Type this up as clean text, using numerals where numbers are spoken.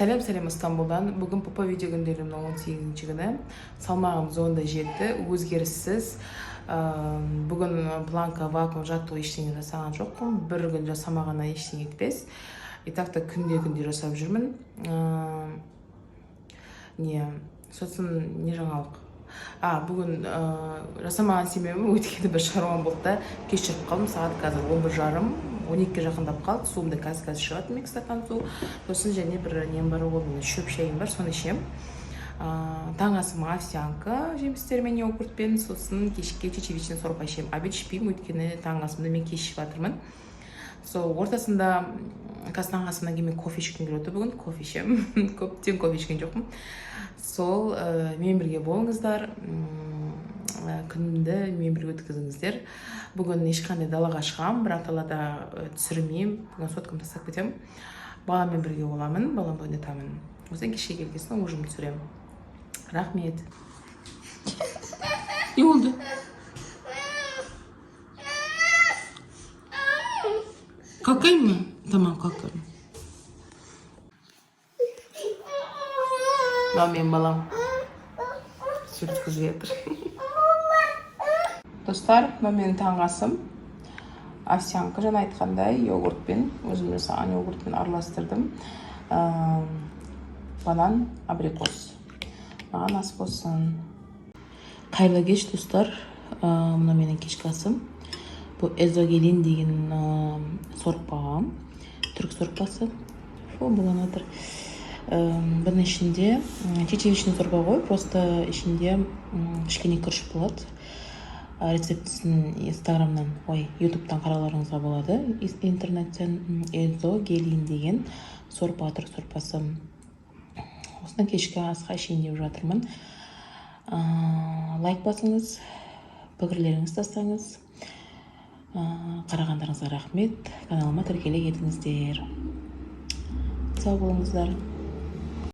Сәлем Истанбулдан. Бүгін папа видео күндерімнің 18-ші күні. Салмағым зонда жетті, өзгеріссіз. Бүгін планка, вакуум, жаттығу ештеңе жасаған жоқпын. Бір күн жасамағана ештеңе етпес. Итакта күнде жасап жүрмін. Сосын не жаңалық? Бүгін жасамаған себебім өйткені бір шаруам болды да кешігіп қалдым. Сағат қазір 11:30, 12-ге жақындап қалды. Суымда қазір шығады, 2 стакан су. Сосын және бір нем бар, ол шөп шайым бар, соны ішем. Таң асым овсянка жемістермен йогуртпен, сосын кешке чечевичный сорпа ішем. Обед ішпеймін, өйткені таң асымда мен кешігіп жатырмын. Ортасында таң асымнан кейін кофе ішкім келіп отыр. Бүгін кофе ішем. Көптен кофе ішкен жоқпын. Мен бірге болыңыздар, күнімді мен бірге өткізіңіздер. Бүгін ешқандай далаға шығам, бірақ далада түсірмеймін. Бүгін соткамды тастап кетемін. Баламмен бірге боламын, баламды ойнатамын. Осыдан кешке келгесін ужин түсірем. Рахмет. Не oldu? Kalkayım mı? Tamam, kalkarım. Benim balam süt kızıyordur. Dostlar, менің таң асым овсянка, жаңа айтқандай, йогуртпен, өзім жасаған йогуртпен араластырдым. Банан, абрикос. Маған ас болсын. Қайырлы кеш, достар. Мына менің кешкі асым. Бұл эзогелин деген сорпа, түрік сорпасы. Бұлан отыр. Бұның ішінде чечевичный сорпа ғой, просто ішінде кішкене күріш болады. Рецептісін инстаграмнан, ютубтан қараларыңызға болады. Интернеттен эзогелин деген сорпа, түрік сорпасы. Осыдан кешкі асқа ішейін деп жатырмын. Лайк басыңыз, пікірлеріңіз тастаңыз. Қарағандарыңызға рахмет. Каналыма тіркеле кетіңіздер. Сау болыңыздар.